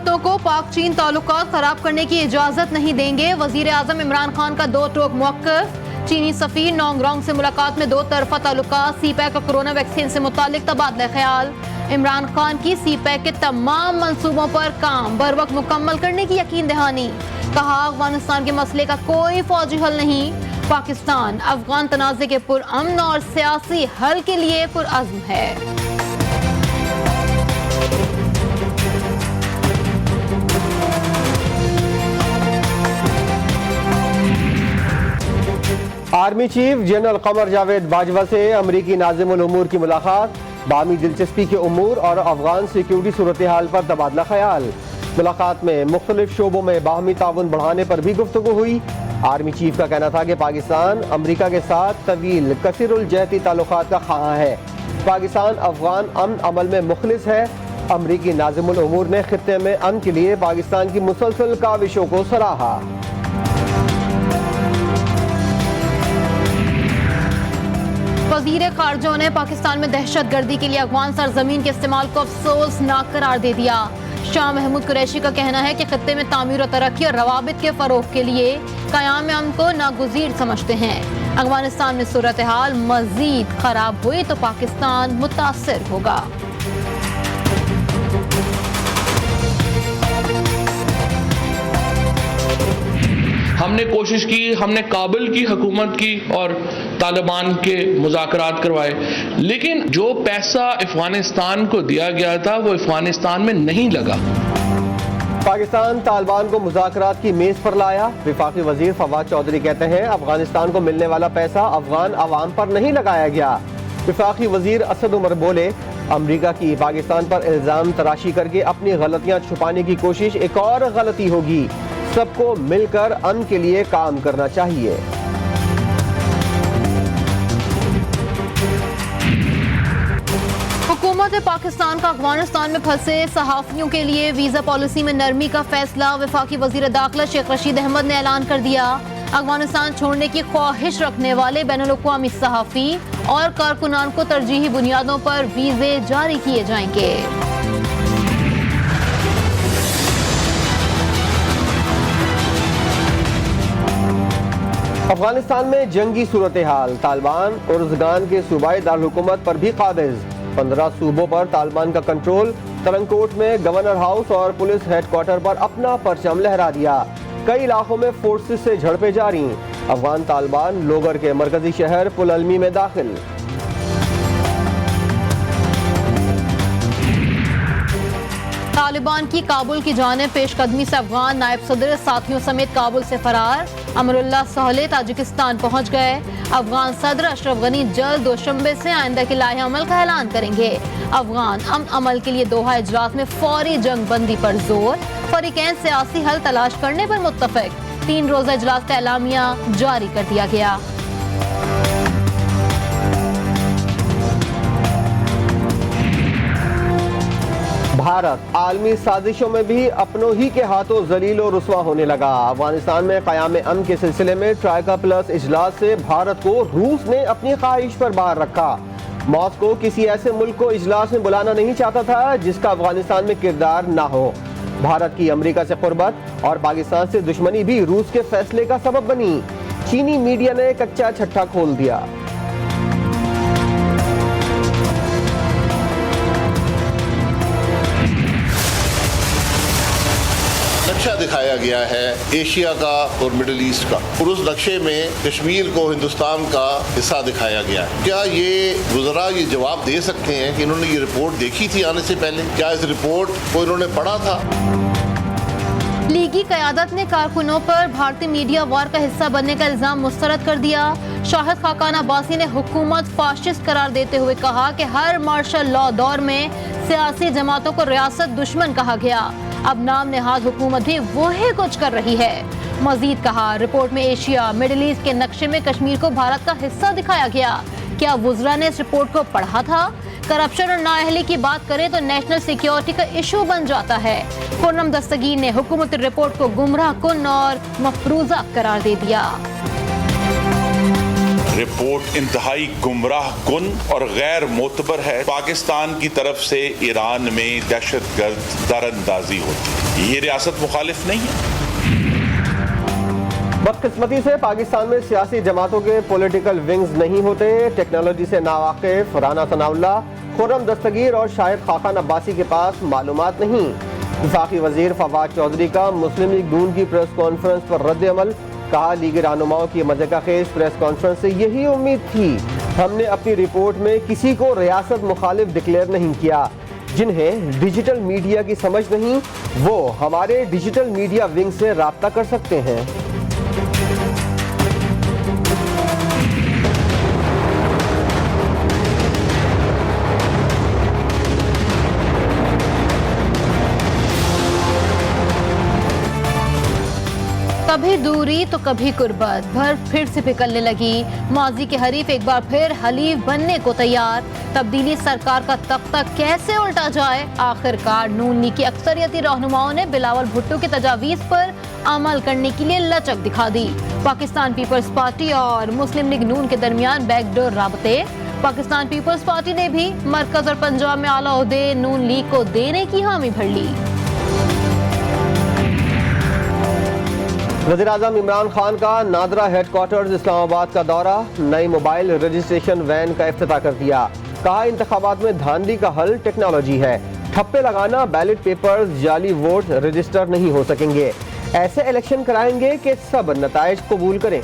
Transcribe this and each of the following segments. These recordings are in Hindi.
हुकूमतों को पाक चीन ताल्लुकात खराब करने की इजाजत नहीं देंगे। वजीर आजम इमरान खान का दो टोक मौक़िफ़। चीनी सफीर नोंग रोंग से मुलाकात में दो तरफा ताल्लुकात। सीपैक और कोरोना वैक्सीन से मुतालिक तबादला ख्याल। इमरान खान की सीपैक के तमाम मंसूबों पर काम बर वक्त मुकम्मल करने की यकीन दहानी। कहा, अफगानिस्तान के मसले का कोई फौजी हल नहीं। पाकिस्तान अफगान तनाज़े के पुरअमन और सियासी हल के लिए पुरअज़्म है। Army chief general Qamar Javed Bajwa से अमरीकी नाज़िमुल उमूर की मुलाकात। बामी दिलचस्पी के उमूर और अफगान सिक्योरिटी सूरत हाल पर तबादला ख्याल। मुलाकात में मुख्तलिफ शोबों में बाहमी ताउन बढ़ाने पर भी गुफ्तगू हुई। आर्मी चीफ का कहना था कि पाकिस्तान अमरीका के साथ तवील कसीरुल जहती ताल्लुकात का ख़्वाह है। पाकिस्तान अफगान अमन अमल में मुखलिस है। अमरीकी नाज़िमुल उमूर ने खित्ते में अमन के लिए पाकिस्तान की मुसलसल काविशों को सराहा। वज़ीर ख़ारजा ने पाकिस्तान में दहशत गर्दी के लिए अफगान सरजमीन के इस्तेमाल को अफसोसनाक करार दे दिया। शाह महमूद कुरैशी का कहना है कि खित्ते में तामीर और तरक्की और रवाबित के फ़रोग़ के लिए क़याम अमन को नागुज़ीर समझते हैं। अफगानिस्तान में सूरत हाल मज़ीद ख़राब हुई तो पाकिस्तान मुतासिर होगा। हमने कोशिश की, हमने काबिल की हुकूमत की और तालिबान के मुज़ाकरात करवाए, लेकिन जो पैसा अफगानिस्तान को दिया गया था वो अफगानिस्तान में नहीं लगा। पाकिस्तान तालिबान को मुज़ाकरात की मेज पर लाया। वफाकी वजीर फवाद चौधरी कहते हैं, अफगानिस्तान को मिलने वाला पैसा अफगान अवाम पर नहीं लगाया गया। वफाकी वजीर असद उमर बोले, अमरीका की पाकिस्तान पर इल्ज़ाम तराशी करके अपनी गलतियां छुपाने की कोशिश एक और गलती होगी। सबको मिलकर अमन के लिए काम करना चाहिए। हुकूमत पाकिस्तान का अफगानिस्तान में फंसे सहाफ़ियों के लिए वीज़ा पॉलिसी में नरमी का फैसला। वफाकी वज़ीर दाखिला शेख रशीद अहमद ने ऐलान कर दिया, अफगानिस्तान छोड़ने की ख्वाहिश रखने वाले बैनुल-अक़वामी सहाफ़ी और कारकुनान को तरजीही बुनियादों पर वीज़े जारी किए जाएंगे। अफगानिस्तान में जंगी सूरत हाल। तालिबान उर्ज़गान के सूबाई दारकूमत पर भी काबिज। 15 सूबों पर तालिबान का कंट्रोल। तरनकोट में गवर्नर हाउस और पुलिस हेडक्वार्टर पर अपना परचम लहरा दिया। कई इलाकों में फोर्सेस से झड़पें जारी। अफगान तालिबान लोगर के मरकजी शहर पुलअल्मी में दाखिल। तालिबान की काबुल की जानिब पेशकदमी से अफगान नायब सदर साथियों समेत काबुल से फरार। अमरुल्लाह सोहले ताजिकिस्तान पहुंच गए। अफगान सदर अशरफ गनी जल्द दोशंबे से आइंदा के लाहे अमल का ऐलान करेंगे। अफगान अमन अमल के लिए दोहा इजलास में फौरी जंग बंदी पर जोर। फरीकैन सियासी हल तलाश करने पर मुत्तफिक। 3 रोज़ा इजलास का एलामिया जारी कर दिया गया। भारत आलमी साजिशों में भी अपनों ही के हाथों जलील और रुस्वा होने लगा। अफगानिस्तान में क़याम अमन के सिलसिले में ट्राइका प्लस इजलास से भारत को रूस ने अपनी ख्वाहिश पर बाहर रखा। मॉस्को किसी ऐसे मुल्क को इजलास में बुलाना नहीं चाहता था जिसका अफगानिस्तान में किरदार ना हो। भारत की अमरीका से कुर्बत और पाकिस्तान से दुश्मनी भी रूस के फैसले का सबब बनी। चीनी मीडिया ने कच्चा छट्टा खोल दिया। नक्शा दिखाया गया है एशिया का और मिडिल ईस्ट का, और उस नक्शे में कश्मीर को हिंदुस्तान का हिस्सा दिखाया गया है। क्या ये वज़रा ये जवाब दे सकते हैं कि इन्होंने ये रिपोर्ट देखी थी आने से पहले? क्या इस रिपोर्ट को इन्होंने पढ़ा था? लीगी क़यादत ने कारकुनों पर भारतीय मीडिया वार का हिस्सा बनने का इल्जाम मुस्तरद कर दिया। शाहिद खाकान अब्बासी ने हुकूमत फाशिस्ट करार देते हुए कहा कि हर मार्शल लॉ दौर में सियासी जमातों को रियासत दुश्मन कहा गया। अब नाम नेहाद हुकूमत भी वही कुछ कर रही है। मजीद कहा, रिपोर्ट में एशिया मिडिल ईस्ट के नक्शे में कश्मीर को भारत का हिस्सा दिखाया गया। क्या वुज़रा ने इस रिपोर्ट को पढ़ा था? करप्शन और नाअहली की बात करें तो नेशनल सिक्योरिटी का इशू बन जाता है। खुर्रम दस्तगीर ने हुकूमती रिपोर्ट को गुमराह कुन और मफरूजा करार दे दिया। रिपोर्ट इंतहाई गुमराह कुन और गैर मोतबर है। पाकिस्तान की तरफ से ईरान में दहशतगर्द दरअंदाजी होती है, ये रियासत मुखालिफ नहीं है। बदकिस्मती से पाकिस्तान में सियासी जमातों के पॉलिटिकल विंग्स नहीं होते। टेक्नोलॉजी से नावाकिफ राना सनाउल्ला, खुर्रम दस्तगीर और शाहिद खाकान अब्बासी के पास मालूमात नहीं। वफाकी वजीर फवाद चौधरी का मुस्लिम लीग नून की प्रेस कॉन्फ्रेंस पर रद्द अमल। कहा, लीग रहनुमाओं की मज़ाक़ खेज प्रेस कॉन्फ्रेंस से यही उम्मीद थी। हमने अपनी रिपोर्ट में किसी को रियासत मुखालिफ डिक्लेयर नहीं किया। जिन्हें डिजिटल मीडिया की समझ नहीं, वो हमारे डिजिटल मीडिया विंग से राब्ता कर सकते हैं। कभी दूरी तो कभी कुर्बत भर फिर से पिघलने लगी। माजी के हरीफ एक बार फिर हलीफ बनने को तैयार। तब्दीली सरकार का तख्ता कैसे उल्टा जाए? आखिरकार नून लीग की अक्सरियती रहनुमाओं ने बिलावल भुट्टो की तजावीज़ पर अमल करने के लिए लचक दिखा दी। पाकिस्तान पीपल्स पार्टी और मुस्लिम लीग नून के दरमियान बैकडोर राबते। पाकिस्तान पीपल्स पार्टी ने भी मरकज और पंजाब में आला ओहदे नून लीग को देने की हामी भर ली। वज़ीर-ए-आज़म इमरान खान का नादरा हेडक्वार्टर्स इस्लामाबाद का दौरा। नई मोबाइल रजिस्ट्रेशन वैन का इफ्तिताह कर दिया। कहा, इंतखाबात में धांधली का हल टेक्नोलॉजी है। ठप्पे लगाना, बैलेट पेपर्स, जाली वोट रजिस्टर नहीं हो सकेंगे। ऐसे इलेक्शन कराएंगे कि सब नताइज कबूल करें।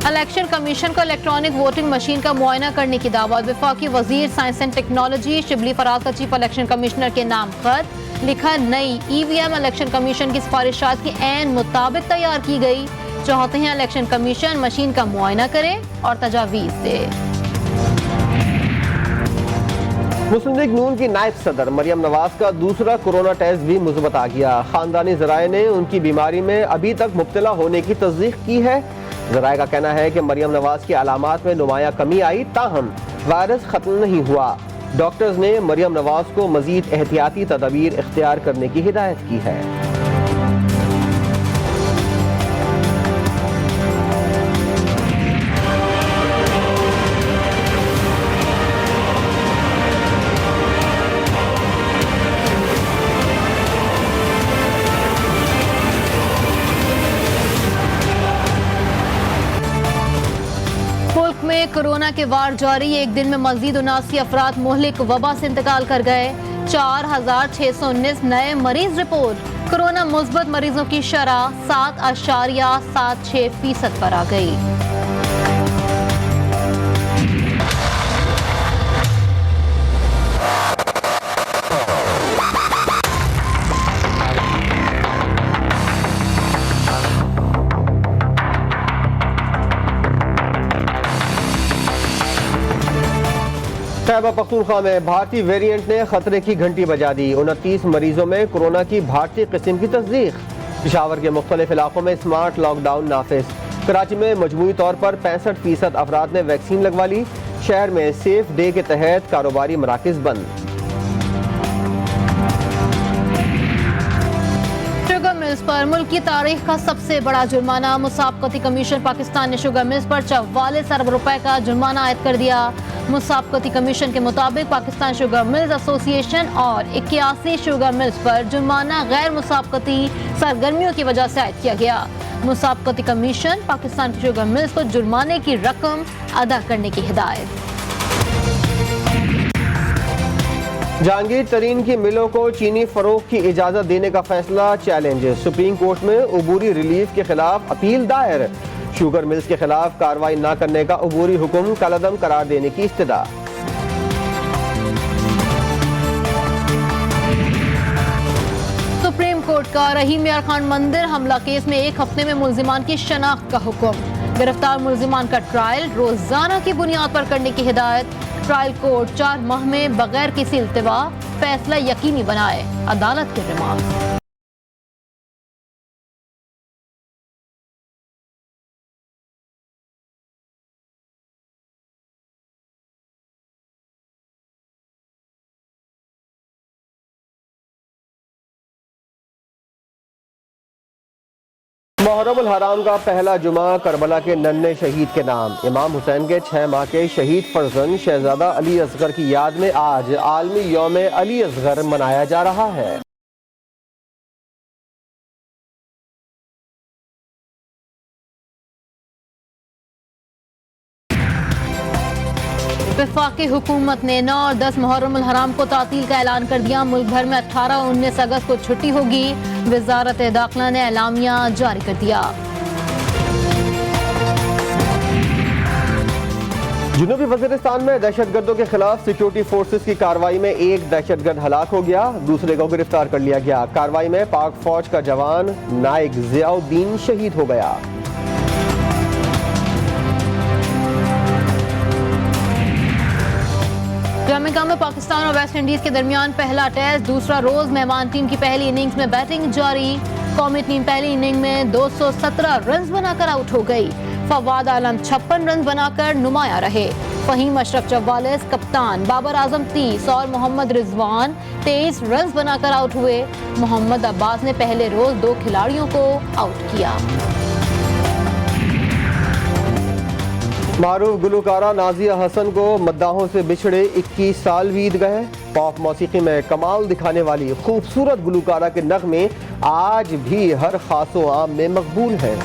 इलेक्शन कमीशन को इलेक्ट्रॉनिक वोटिंग मशीन का मुआयना करने की दावत। वफाकी वजीर science and technology Shibli Faraz का चीफ इलेक्शन कमिश्नर के नाम खत लिखा। नई ईवीएम इलेक्शन कमीशन की सिफारिशात के ऐन मुताबिक तैयार की गई। चाहते हैं इलेक्शन कमीशन मशीन का मुआयना करे और तजावीज़ दे। मुस्लिम लीग नून की नायब सदर मरियम नवाज का दूसरा कोरोना टेस्ट भी मुस्बत आ गया। खानदानी जराए ने उनकी बीमारी में अभी तक मुब्तला होने की तस्दीक की है। जराए का कहना है कि मरियम नवाज की अलामात में नुमाया कमी आई, ताहम वायरस खत्म नहीं हुआ। डॉक्टर्स ने मरियम नवाज को मजीद एहतियाती तदबीर इख्तियार करने की हिदायत की है। मुल्क में कोरोना के वार जारी। एक दिन में मजीद 79 अफराद मुहलिक वबा से इंतकाल कर गए। 4619 नए मरीज रिपोर्ट। कोरोना मुस्बत मरीजों की शरह 7.76% पर आ गई। खैबर पख्तूनख्वा में भारतीय वेरिएंट ने खतरे की घंटी बजा दी। 29 मरीजों में कोरोना की भारतीय किस्म की तस्दीक। पेशावर के मुख्तलिफ इलाकों में स्मार्ट लॉकडाउन नाफिज। कराची में मजमूई तौर पर 65% अफराद ने वैक्सीन लगवा ली। शहर में सेफ डे के तहत कारोबारी मराकज बंद। शुगर मिल्स पर मुल्क की तारीख का सबसे बड़ा जुर्माना। मुसाबकती कमीशन पाकिस्तान ने शुगर मिल्स पर 44 अरब रुपए का जुर्माना आयद कर दिया। मुसाबकती कमीशन के मुताबिक पाकिस्तान शुगर मिल्स एसोसिएशन और 81 शुगर मिल्स पर जुर्माना गैर मुसाबकती सरगर्मियों की वजह से आयद किया गया। मुसाबकती कमीशन पाकिस्तान की शुगर मिल्स को जुर्माने की रकम अदा करने की हिदायत। जहांगीर तरीन की मिलों को चीनी फरोख की इजाजत देने का फैसला चैलेंज। सुप्रीम कोर्ट में अबूरी रिलीफ के खिलाफ अपील दायर। शुगर मिल्स के खिलाफ कार्रवाई न करने का अबूरी हुक्म कलअदम करार देने की इस्तदा। सुप्रीम कोर्ट का रहीम यार खान मंदिर हमला केस में 1 हफ्ते में मुल्जिमान की शनाख्त का हुक्म। गिरफ्तार मुल्जिमान का ट्रायल रोजाना की बुनियाद पर करने की हिदायत। ट्रायल कोर्ट 4 माह में बगैर किसी इल्तिवा फैसला यकीनी बनाए। अदालत के रिमांड। मुहर्रमुल हराम का पहला जुमा करबला के नन्हे शहीद के नाम। इमाम हुसैन के 6 माह के शहीद फर्जंद शहजादा अली असगर की याद में आज आलमी यौम अली असगर मनाया जा रहा है। वफाकी हुकूमत ने 9 और 10 मुहर्रमुल हराम को तातील का ऐलान कर दिया। मुल्क भर में 18 और 19 अगस्त को छुट्टी होगी। वजारत दाखिला ने एलामिया जारी कर दिया। जनूबी वजीरिस्तान में दहशतगर्दों के खिलाफ सिक्योरिटी फोर्सेस की कार्रवाई में एक दहशतगर्द हलाक हो गया, दूसरे को गिरफ्तार कर लिया गया। कार्रवाई में पाक फौज का जवान नाइक जियाउद्दीन शहीद हो गया। जमैका में पाकिस्तान और वेस्ट इंडीज के दरमियान पहला टेस्ट, दूसरा रोज मेहमान टीम की पहली इनिंग्स में बैटिंग जारी। कौमी टीम पहली इनिंग में 217 रन बनाकर आउट हो गई। फवाद आलम 56 रन बनाकर नुमाया रहे। फहीम अशरफ 44, कप्तान बाबर आजम 30 और मोहम्मद रिजवान 23 रन बनाकर आउट हुए। मोहम्मद अब्बास ने पहले रोज 2 खिलाड़ियों को आउट किया। मारूफ गुलकारा नाजिया हसन को मद्दाहों से बिछड़े 21 साल बीत गए। पॉप मौसीकी में कमाल दिखाने वाली खूबसूरत गुलकारा के नगमे आज भी हर खासो आम में मकबूल हैं।